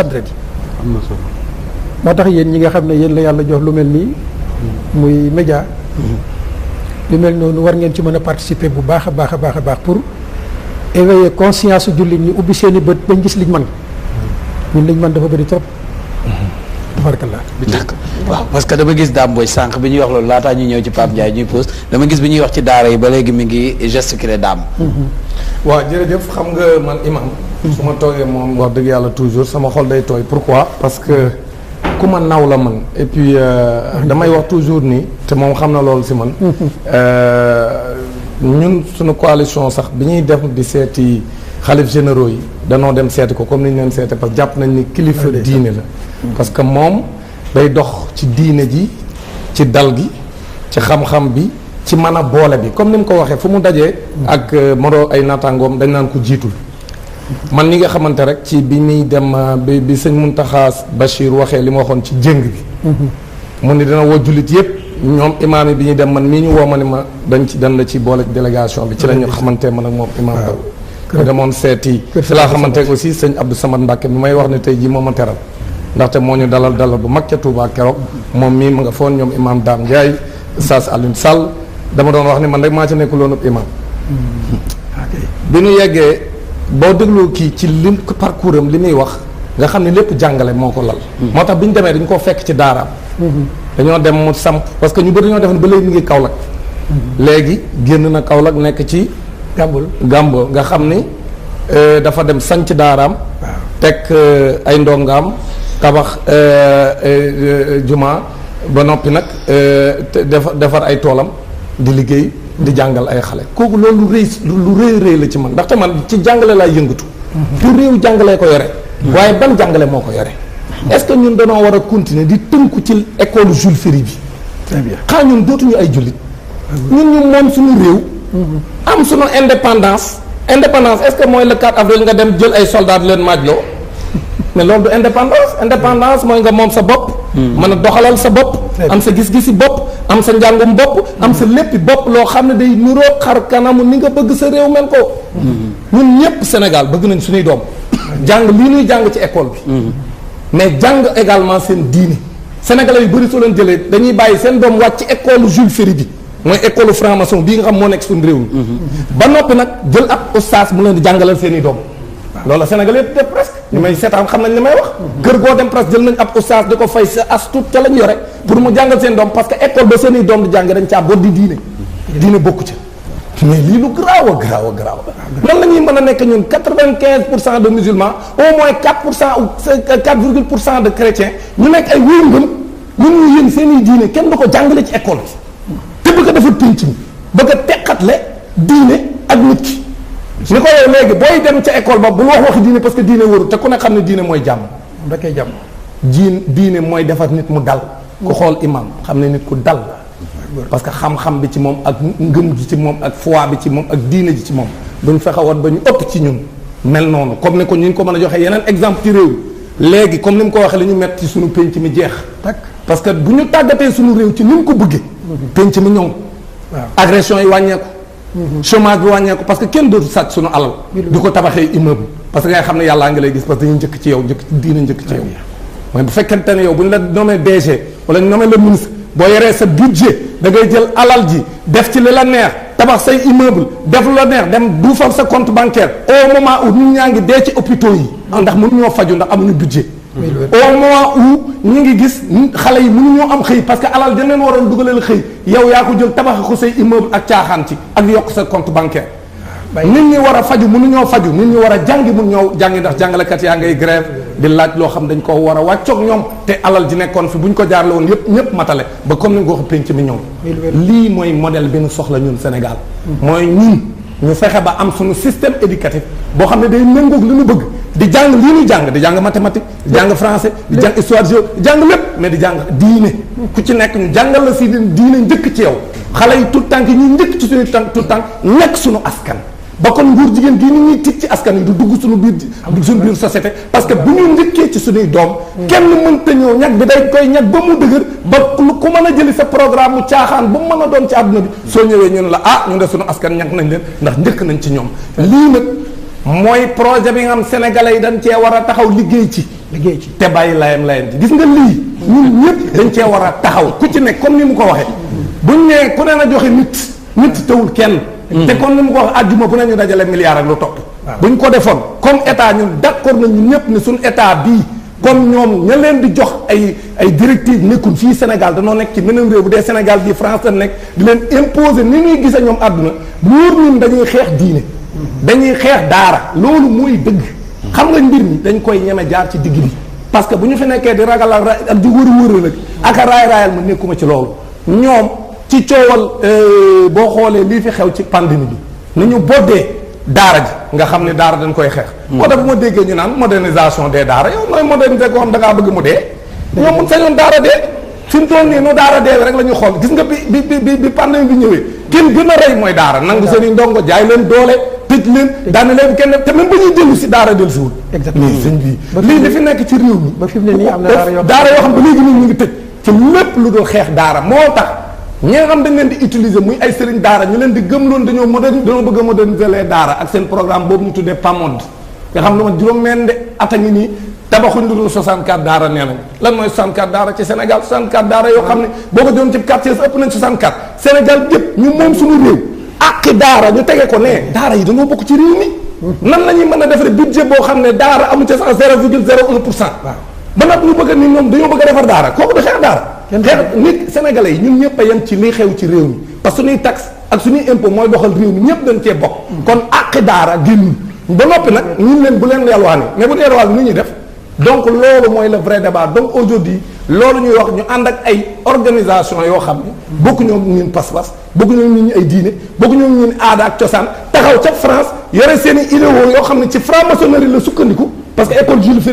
vendredi am na solo moo tax yéen ñi nga xam ne yéen la yàlla jox lu mel nii muy média lu mel noonu war ngeen ci mën a participer bu baax a baax a baax a baax pour éveiller conscience su jullit ñi ubbi seen i bët bañ gis liñ man ñun liñ man dafa bëri trop tabarakallah waaw parce que dama gis Dame Mbodj sànq bi ñuy wax loolu laataa ñuy ñëw ci Pape Ndiaye ñuy pause dama gis bi ñuy wax ci daara yi ba léegi mi ngi gesticuler Dame waaw jërëjëf xam nga man imam su ma toogee moom wax dëgg yàlla toujours sama xol day tooy pourquoi parce que ku ma naw la man et puis damay wax toujours nii te moom xam na loolu si man ñun suñu coalition sax bi ñuy def di seeti xalif généraux yi danoo dem seeti ko comme ni ñu leen seeti parce que jàpp nañ ni kilifa diine la parce que moom day dox ci diine ji ci dal gi ci xam-xam bi ci mën a boole bi comme ni mu ko waxee fu mu dajee ak moro ay naataangoom dañ naan ko jiitul man ñi nga xamante rek ci bi muy dem bi sëñ Muntaxa Bachir waxee li ma waxoon ci jéng bi mu ni dina woo jullit yëpp ñoom imaam yi bi ñuy dem man mii ñu woo ma ni ma dañ la ci boole délégation bi ci la ñu xamante man ak moom imaam ba demoon seeti ci laa xamante aussi sëñ Abdou Samad Mbacke mi may wax ne tey jii moo ma teral ndaxte moo ñu dalal bu mag ca Touba keroog moom mii ma nga foon ñoom imaam Dame Ndiaye Saas Alioune Sall dama doon wax ni man rek maa ci nekk loonu imaam bi ñu yeggee boo déglu kii ci lim parcours am li muy wax nga xam ne lépp jàngale moo ko lal moo tax bi ñu demee dañu koo fekk ci daaraam dañoo dem mu samp parce que ñu bëri dañoo def ne ba léegi mu ngi Kaolack léegi génn na Kaolack nekk ci Gàmbo nga xam ni dafa dem sanc daaraam teg ay ndongaam tabax juma ba noppi nag defar ay toolam di liggéey di jàngal ay xale kooku loolu lu rëy la ci man ndaxte man ci jàngale laay yëngatu pour réew jàngalee ko yore waaye ban jàngale moo ko yore est-ce que ñun dañoo war a continuer di tënku ci école Jules Ferry bi très bien xaa ñun dootuñu ay jullit ñun ñu moom suñu réew am suñu indépendance est-ce que mooy le 4 avril nga dem jël ay soldats di leen maajloo mais loolu du indépendance mooy nga moom sa bopp mën a doxalal sa bopp am sa gis-gisi bopp am sa njàngum bopp am sa léppi bopp loo xam ne day nuroo xar kanamu ni nga bëgg sa réew mel ko ñun ñëpp Sénégal bëgg nañ suñuy doom jàng lii ñuy jàng ci école bi mais jàng également seen diine sénégalais yu bëri soo leen jëlee dañuy bàyyi seen doom wàcc ci école Jules Ferry bi mooy école franc-maçon bii nga xam moo nekk suñu réew mi ba noppi nag jël ab oustaz mu leen di jàngalal seen i doom loolu sénégalais yëpp te presque ñu may seetaan xam nañ li may wax kër goo dem presque jël nañ ab oustaz di ko fay sa as tuut ca lañ yore pour mu jàngal seen doom parce que école ba seen i doom di jàng dañ caa bot di diine bokku ca mais lii lu garaaw nan la ñuy mën a nekk ñun 95% de musulmans au moins 4% ou 4,% de chrétiens ñu nekk ay wóor ngëm ñun ñu yéen seen i diine kenn du ko jàngale ci école bi te bëgg a defar pénc mi bëgg a teqatle diine ak nit ki ni ko yow léegi booy dem ca école ba bul waxi diine parce que diine wóoru te ku ne xam ne diine mooy jàmm dakay jàmm diine mooy defar nit mu dal ku xool imam xam ne nit ku dal la parce que xam-xam bi ci moom ak ngëm gi ci moom ak foi bi ci moom ak diine ji ci moom duñ fexe woon ba ñu ëpp ci ñun mel noonu comme ni ko ñu ko mën a joxe yeneen exemple ci réew léegi comme ni mu ko waxee la ñu metti ci suñu penc mi jeex parce que bu ñu tàggatee suñu réew ci ni mu ko bëggee penc mi ñoom agression yi wàññeeku chômage bi wàññeeku parce que kenn dootu sàcc suñu alal di ko tabaxee immeuble parce que ngay xam ne yàllaa ngi lay gis parce que dañuy njëkk ci yow diine njëkk ci yow mooy bu fekkente ne yow bu ñu la nommé DG wala ñu nommé le ministre boo yoree sa budget da ngay jël alal ji def ci li la neex tabax say immeuble def la neex dem duufal sa compte bancaire au moment où nit ñaa ngi dee ci hôpitaux yi ndax mënuñoo faju ndax amuñu budget au moment où ñu ngi gis xale yi mënuñoo am xëy parce que alal dañ leen waroon dugaleel xëy yow yaa ko jël tabax ko say immeuble ak caaxaan ci ak yokk sa compte bancaire nit ñi war a faju mënuñoo faju nit ñi war a jàngi mënuñoo jàngi ndax jàngalekat yaa ngay grève di laaj loo xam dañ ko war a wàccoog ñoom te alal ji nekkoon fi bu ñu ko jaarle woon yëpp ñëpp matale ba comme ni nga ko wax penc mi ñoom lii mooy modèle bi ñu soxla ñun Sénégal mooy ñun ñu fexe ba am suñu système éducatif boo xam ne day méngoog li ñu bëgg di jàng lii ñuy jàng di jàng mathématique di jàng français di jàng histoire géo di jàng lépp mais di jàng diine ku ci nekk ñu jàngal la si diine njëkk ci yow xale yi tout tànk yi ñuy njëkk ci suñu tout tànk nekk suñu askan ba kon nguur jigéen gii ni ñuy tiit ci askan yi du dugg suñu biir société parce que bu ñu njëkkee ci suñuy doom kenn mënta ñëw ñag bi day koy ñag ba mu dëgër ba ku mën a jëli sa programme mu caaxaan ba mu mën a doon ci àdduna bi soo ñëwee ñu ne la ñu de suñu askan ñag nañ leen ndax njëkk nañ ci ñoom lii nag mooy projet bi nga xam sénégalais yi dañ cee war a taxaw liggéey ci liggéey ci te bàyyi layam ci gis nga lii ñun ñëpp dañ cee war a taxaw ku ci nekk comme ni mu ko waxee buñ nee ku ne na joxe nit tawul kenn te comme ni mu ko wax àjjuma bu ne ñu dajale milliard ak lu topp buñ ko defoon comme état ñun d'accord na ñun ñëpp ne suñu état bii comme ñoom ña leen di jox ay directives nekkul fii Sénégal danoo nekk ci meneen réew bu dee Sénégal bii France la nekk di leen imposer ni ñuy gisee ñoom àdduna wóor ñun dañuy xeex diine dañuy xeex daara loolu mooy dëgg xam nga mbir mi dañ koy ñeme jaar ci digg bi parce que bu ñu fi nekkee di ragal ak di wëri nag ak a raayal ma nekkuma ci loolu ñoom ci coowal boo xoolee lii fi xew ci pandémie bi nañu boddee daara ji nga xam ne daara dañ koy xeex moo tax bu ma déggee ñu naan modernisation des daara yow nooy modernisé koo xam da ngaa bëgg mu dee ñoom mun sañoon daara dee fi mu toll nii nu daara dee rek la ñu xool gis nga bi pandémie bi ñëwee kenn gën a rey mooy daara nangu seen i ndongo jaay leen doole tëj leen daane leen kenn te même ba ñuy dellu si daara dellu siwul exactement sëñ bi lii li fi nekk ci réew mi ba fi mu ne nii am na daara yoo xam ba léegi nii ñu ngi tëj ci lépp lu dul xeex daara moo tax ñi nga xam dañ leen di utiliser muy ay sëriñ daara ñu leen di gëmloon dañoo bëgg a moderniser les daara ak seen programme boobu ñu tuddee PAMOD nga xam ne man juróom-benn at a ngi nii tabaxuñ lu dul 64 daara nee nañ lan mooy 64 daara ci Sénégal 64 daara yoo xam ne boo ko doon ci quartier ëpp nañ 64 Sénégal gépp ñu moom suñu réew àqi daara ñu tege ko ne daara yi dañoo bokk ci réew mi nan la ñuy mën a defare budget boo xam ne daara amu ca sax 0,01% ba nag ñu bëgg ni ñoom dañoo bëgg a defar daara kooku du xeex daara xeex nit sénégalais yi ñun ñëpp a yem ci liy xew ci réew mi parce que suñuy taxe ak suñuy impôt mooy doxal réew mi ñëpp dañ cee bokk kon àqi daara génn ba noppi nag ñun leen bu leen yalwaani mais bu dee yalwaani nu ñuy def donc loolu mooy le vrai débat donc aujourd'hui loolu ñuy wax ñu ànd ak ay organisation yoo xam ne bokku ñoom ñun pas-pas bokku ñoom ñun ay diine bokku ñoom ñun aada ak cosaan taxaw ca France yore seen i idéaux yoo xam ne ci franc-maçonnerie la sukkandiku parce que école Jules Ferry